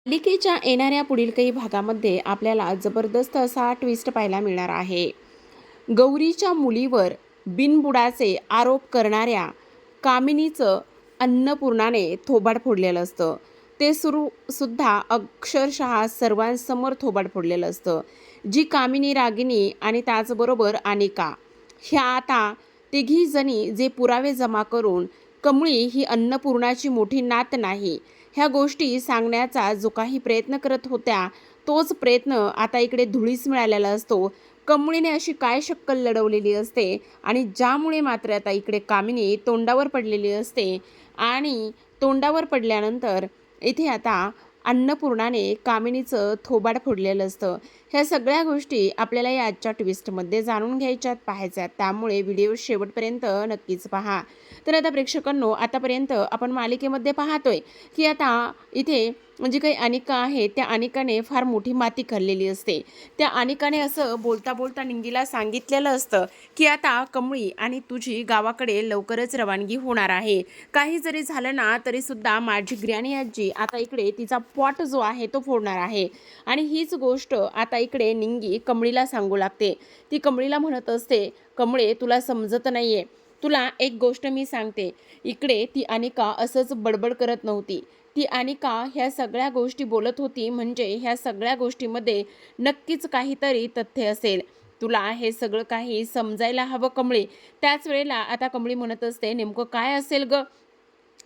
मालिकेच्या येणाऱ्या पुढील काही भागामध्ये आपल्याला जबरदस्त असा ट्विस्ट पाहायला मिळणार आहे. गौरीच्या मुलीवर बिनबुडाचे आरोप करणाऱ्या कामिनीचं अन्नपूर्णाने थोबाड फोडलेलं असतं. ते सुद्धा अक्षरशः सर्वांसमोर थोबाड फोडलेलं असतं. जी कामिनी, रागिनी आणि त्याचबरोबर अनिका ह्या आता तिघी जणी जे पुरावे जमा करून कमळी ही अन्नपूर्णाची मोठी नात नाही ह्या गोष्टी सांगण्याचा जो काही प्रयत्न करत होत्या तोच प्रयत्न आता इकडे धुळीस मिळालेला असतो. कमळीने अशी काय शक्कल लढवलेली असते आणि ज्यामुळे मात्र आता इकडे कामिनी तोंडावर पडलेली असते आणि तोंडावर पडल्यानंतर इथे आता अन्नपूर्णाने कामिनीचं थोबाड फोडलेलं असतं. ह्या सगळ्या गोष्टी आपल्याला या आजच्या ट्विस्टमध्ये जाणून घ्यायच्यात, पाहायच्यात. त्यामुळे व्हिडिओ शेवटपर्यंत नक्कीच पहा. तर आता प्रेक्षकांनो, आतापर्यंत आपण मालिकेमध्ये पाहतोय की आता इथे जी काही अनिका आहे त्या अनिकाने फार मोठी माती खाल्लेली असते. त्या अनिकाने असं बोलता बोलता निंगीला सांगितलेलं असतं की आता कमळी आणि तुझी गावाकडे लवकरच रवानगी होणार आहे. काही जरी झालं ना तरी सुद्धा माझी ग्रॅनी आजी आता इकडे तिचा पॉट जो आहे तो फोडणार आहे. आणि हीच गोष्ट आता इकडे निंगी कमळीला सांगू लागते. ती कमळीला म्हणत असते, कमळे तुला समजत नाहीये. तुला एक गोष्ट मी सांगते. इकडे ती अनिका असंच बडबड करत नव्हती. ती अनिका ह्या सगळ्या गोष्टी बोलत होती म्हणजे ह्या सगळ्या गोष्टीमध्ये नक्कीच काहीतरी तथ्य असेल. तुला हे सगळं काही समजायला हवं कमळे. त्याच वेळेला आता कमळी म्हणत असते, नेमकं काय असेल ग?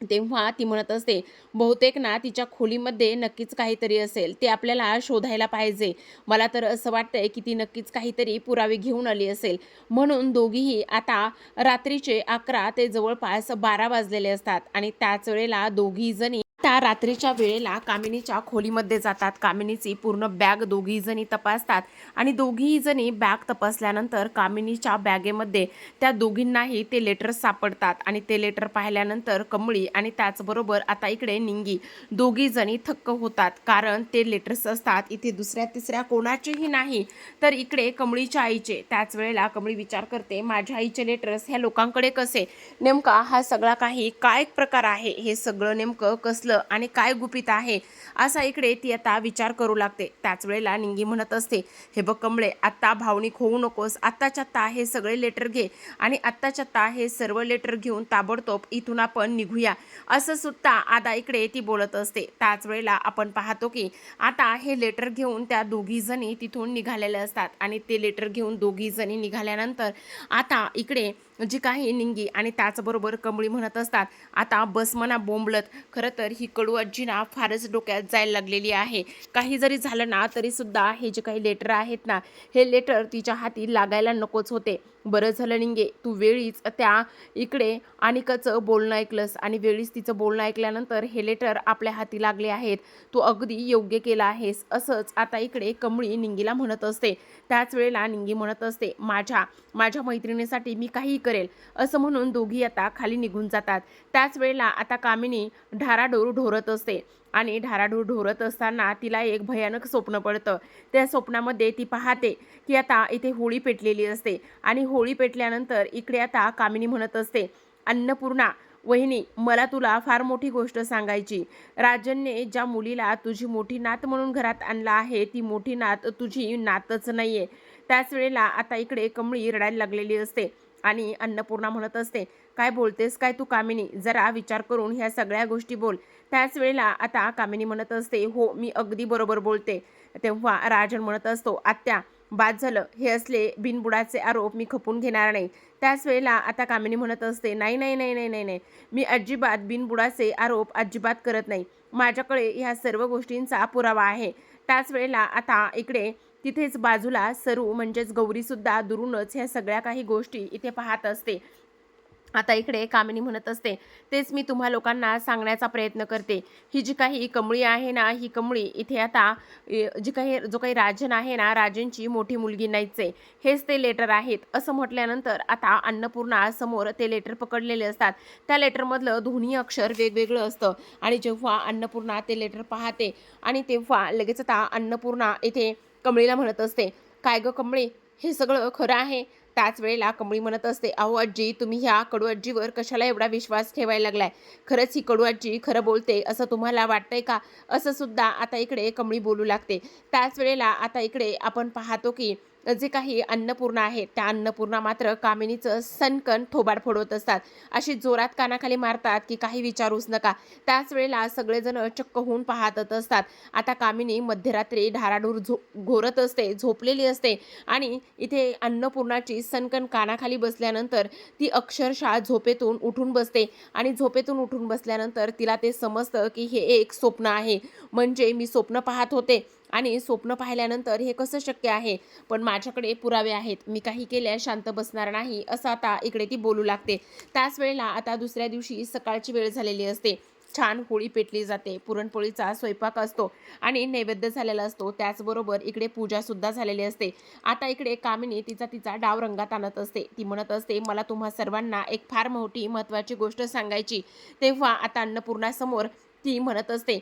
तेव्हा ती म्हणत असते, बहुतेक ना तिच्या खोलीमध्ये नक्कीच काहीतरी असेल. ते आपल्याला शोधायला पाहिजे. मला तर असं वाटतंय की ती नक्कीच काहीतरी पुरावे घेऊन आली असेल. म्हणून दोघीही आता रात्रीचे 11 ते जवळपास 12 वाजलेले असतात आणि त्याच वेळेला दोघी जणी त्या रात्रीच्या वेळेला कामिनीच्या खोलीमध्ये जातात. कामिनीची पूर्ण बॅग दोघी जणी तपासतात आणि दोघी जणी बॅग तपासल्यानंतर कामिनीच्या बॅगेमध्ये त्या दोघींनाही ते लेटर सापडतात आणि ते लेटर पाहिल्यानंतर कमळी आणि त्याचबरोबर आता इकडे निंगी दोघी जणी थक्क होतात. कारण ते लेटर्स असतात इथे दुसऱ्या तिसऱ्या कोणाचेही नाही तर इकडे कमळीच्या आईचे. त्याच वेळेला कमळी विचार करते, माझ्या आईचे लेटर्स ह्या लोकांकडे कसे? नेमका हा सगळा काही काय प्रकार आहे? हे सगळं नेमकं कसलं आणि काय गुपित आहे असा इकडे ती आता विचार करू लागते. त्याच वेळेला निंगी म्हणत असते, हे बघ कमळे, आत्ता भावनिक होऊ नकोस. आत्ताच्या आत्ता हे सगळे लेटर घे आणि आत्ताच्या आत्ता हे सर्व लेटर घेऊन ताबडतोब इथून आपण निघूया, असं सुद्धा आता इकडे ती बोलत असते. त्याच वेळेला आपण पाहतो की आता हे लेटर घेऊन त्या दोघी जणी तिथून निघालेल्या असतात आणि ते लेटर घेऊन दोघी जणी निघाल्यानंतर आता इकडे जी काही निंगी आणि त्याचबरोबर कमळी म्हणत असतात, आता बस म्हणा बोंबलत. खरं तर ही कडू आजी ना फारच डोक्यात जायला लागलेली आहे. काही जरी झालं ना तरी सुद्धा हे जे काही लेटर आहेत ना हे लेटर तिच्या हाती लागायला नकोच होते. बरं झालं निंगे, तू वेळीच त्या इकडे अनिकाचं बोलणं ऐकलंस आणि वेळीच तिचं बोलणं ऐकल्यानंतर हे लेटर आपल्या हाती लागले आहेत. तू अगदी योग्य केलं आहेस, असंच आता इकडे कमळी निंगीला म्हणत असते. त्याच वेळेला निंगी म्हणत असते, माझ्या मैत्रिणीसाठी मी काही करेल, असं म्हणून दोघी आता खाली निघून जातात. त्याच वेळेला आता कामिनी ढाराढोर ढोरत असते आणि ढाराढोर ढोरत असताना तिला एक भयानक स्वप्न पडतं. त्या स्वप्नामध्ये ती पाहते की आता इथे होळी पेटलेली असते आणि होळी पेटल्यानंतर इकडे आता कामिनी म्हणत असते, अन्नपूर्णा वहिनी, मला तुला फार मोठी गोष्ट सांगायची. राजनने ज्या मुलीला तुझी मोठी नात म्हणून घरात आणला आहे ती मोठी नात तुझी नातच नाहीये. त्याच वेळेला आता इकडे कमळी रडायला लागलेली असते आणि अन्नपूर्णा म्हणत असते, काय बोलतेस काय तू कामिनी? जरा विचार करून ह्या सगळ्या गोष्टी बोल. त्याच वेळेला आता कामिनी म्हणत असते, हो मी अगदी बरोबर बोलते. तेव्हा राजन म्हणत असतो, आत्या बाद झालं, हे असले बिनबुडाचे आरोप मी खपून घेणार नाही. त्याच वेळेला आता कामिनी म्हणत असते, नाही नाही नाही नाही नाही नाही, मी अजिबात बिनबुडाचे आरोप अजिबात करत नाही. माझ्याकडे ह्या सर्व गोष्टींचा पुरावा आहे. त्याच वेळेला आता इकडे तिथेच बाजूला सरू म्हणजेच गौरीसुद्धा दुरूनच ह्या सगळ्या काही गोष्टी इथे पाहत असते. आता इकडे कामिनी म्हणत असते, तेच मी तुम्हा लोकांना सांगण्याचा प्रयत्न करते. ही जी काही कमळी आहे ना, ही कमळी इथे आता जो काही राजन आहे ना, राजनची मोठी मुलगी नाहीच आहे. हेच ते लेटर आहेत, असं म्हटल्यानंतर आता अन्नपूर्णा समोर ते लेटर पकडलेले असतात. त्या लेटरमधलं दोन्ही अक्षर वेगवेगळं असतं आणि जेव्हा अन्नपूर्णा ते लेटर पाहते आणि तेव्हा लगेच आता अन्नपूर्णा इथे कमळीला म्हणत असते, काय गं कमळे, हे सगळं खरं आहे? त्याच वेळेला कमळी म्हणत असते, अहो आजी, तुम्ही ह्या कडू आजीवर कशाला एवढा विश्वास ठेवायला लागलाय? खरंच ही कडू आजी खरं बोलते असं तुम्हाला वाटतंय का? असं सुद्धा आता इकडे कमळी बोलू लागते. त्याच वेळेला आता इकडे आपण पाहतो की जे काही अन्नपूर्णा आहेत त्या अन्नपूर्णा मात्र कामिनीचं सणकण थोबाड फोडवत असतात. अशी जोरात कानाखाली मारतात की काही विचारूच नका. त्याच वेळेला सगळेजण चक्क होऊन पाहतच असतात. आता कामिनी मध्यरात्री ढाराडूर घोरत असते, झोपलेली असते आणि इथे अन्नपूर्णाची सणकण कानाखाली बसल्यानंतर ती अक्षरशः झोपेतून उठून बसते आणि झोपेतून उठून बसल्यानंतर तिला ते समजतं की हे एक स्वप्न आहे. म्हणजे मी स्वप्न पाहत होते आणि स्वप्न पाहिल्यानंतर हे कसं शक्य आहे? पण माझ्याकडे पुरावे आहेत. मी काही केल्यास शांत बसणार नाही, असं आता इकडे ती बोलू लागते. त्याच वेळेला आता दुसऱ्या दिवशी सकाळची वेळ झालेली असते. छान होळी पेटली जाते. पुरणपोळीचा स्वयंपाक असतो आणि नैवेद्य झालेला असतो. त्याचबरोबर इकडे पूजा सुद्धा झालेली असते. आता इकडे कामिनी तिचा डाव रंगात आणत असते. ती म्हणत असते, मला तुम्हा सर्वांना एक फार मोठी महत्त्वाची गोष्ट सांगायची. तेव्हा आता अन्नपूर्णासमोर ती म्हणत असते,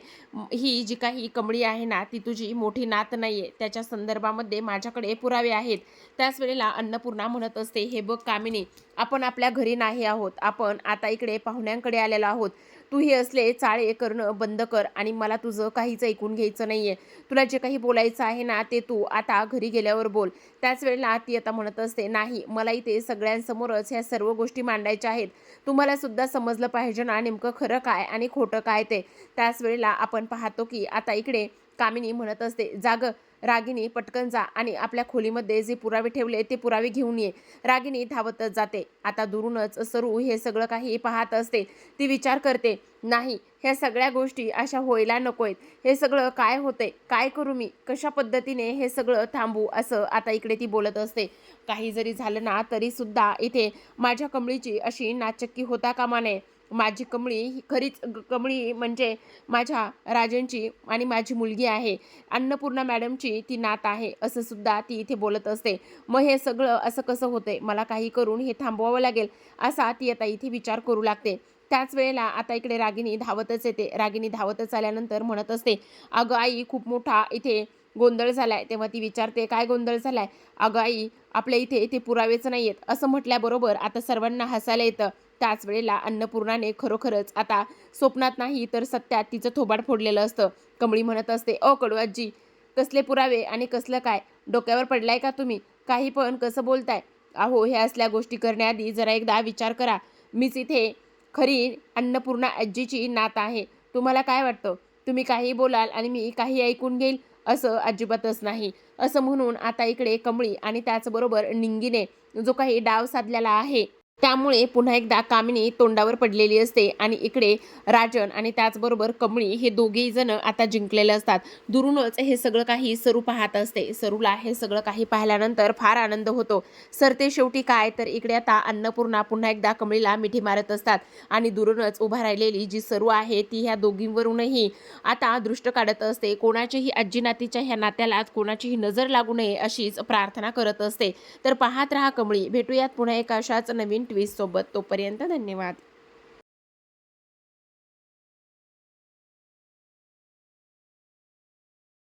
ही जी काही कमळी आहे ना, ती तुझी मोठी नात नाहीये. त्याच्या संदर्भामध्ये माझ्याकडे पुरावे आहेत. त्याच वेळेला अन्नपूर्णा म्हणत असते, हे बघ कामिनी, आपण आपल्या घरी नाही आहोत. आपण आता इकडे पाहुण्यांकडे आलेलो आहोत. तू हे असले चाळे करणं बंद कर आणि मला तुझं काहीच ऐकून घ्यायचं नाहीये. तुला जे काही बोलायचं आहे ना, ते तू आता घरी गेल्यावर बोल. त्याच वेळेला ती आता म्हणत असते, नाही, मला इथे सगळ्यांसमोरच ह्या सर्व गोष्टी मांडायच्या आहेत. तुम्हाला सुद्धा समजलं पाहिजे ना नेमकं खरं काय आणि खोटं काय ते. त्याच वेळेला आपण पाहतो की आता इकडे कामिनी म्हणत असते, जाग रागिनी, पटकन जा आणि आपल्या खोलीमध्ये जे पुरावे ठेवले ते पुरावे घेऊन ये. रागिनी धावतच जाते. आता दुरूनच सरू हे सगळं काही पाहत असते. ती विचार करते, नाही, ह्या सगळ्या गोष्टी अशा व्हायला नकोयत. हे सगळं काय होतंय? काय करू मी? कशा पद्धतीने हे सगळं थांबू? असं आता इकडे ती बोलत असते. काही जरी झालं ना तरी सुद्धा इथे माझ्या कमळीची अशी नाचक्की होता कामा नये. माझी कमळी ही खरीच कमळी म्हणजे माझ्या राजांची आणि माझी मुलगी आहे. अन्नपूर्णा मॅडमची ती नात आहे, असं सुद्धा ती इथे बोलत असते. मग हे सगळं असं कसं होतंय? मला काही करून हे थांबवावं लागेल, असा ती आता इथे विचार करू लागते. त्याच वेळेला आता इकडे रागिनी धावतच येते. रागिनी धावतच आल्यानंतर म्हणत असते, अगं आई, खूप मोठा इथे गोंधळ झालाय. तेव्हा ती विचारते, काय गोंधळ झालाय? अगं आई, आपल्या इथे ते पुरावेच नाहीयेत. असं म्हटल्याबरोबर आता सर्वांना हसायला येतं. त्याच वेळेला अन्नपूर्णाने खरोखरच आता स्वप्नात नाही तर सत्यात तिचं थोबाड फोडलेलं असतं. कमळी म्हणत असते, कडू आजी, कसले पुरावे आणि कसलं काय? डोक्यावर पडलाय का तुम्ही? काही पण कसं बोलताय? अहो, ह्या असल्या गोष्टी करण्याआधी जरा एकदा विचार करा. मीच इथे खरी अन्नपूर्णा आजीची नात आहे. तुम्हाला काय वाटतं? तुम्ही काही बोलाल आणि मी काही ऐकून घेईल? असं अजिबातच नाही. असं म्हणून आता इकडे कमळी आणि त्याचबरोबर निंगीने जो काही डाव साधलेला आहे, त्यामुळे पुन्हा एकदा कामिनी तोंडावर पडलेली असते आणि इकडे राजन आणि त्याचबरोबर कमळी हे दोघेही जण आता जिंकलेले असतात. दुरूनच हे सगळं काही सरू पाहत असते. सरूला हे सगळं काही पाहिल्यानंतर फार आनंद होतो. सरते शेवटी काय, तर इकडे आता अन्नपूर्णा पुन्हा एकदा कमळीला मिठी मारत असतात आणि दुरूनच उभा राहिलेली जी सरू आहे ती ह्या दोघींवरूनही आता दृष्ट काढत असते. कोणाचीही आजी नातीच्या ह्या नात्याला कोणाचीही नजर लागू नये अशीच प्रार्थना करत असते. तर पाहत रहा कमळी. भेटूयात पुन्हा एका अशाच नवीन ट्विस्ट सोबत. तोपर्यंत धन्यवाद.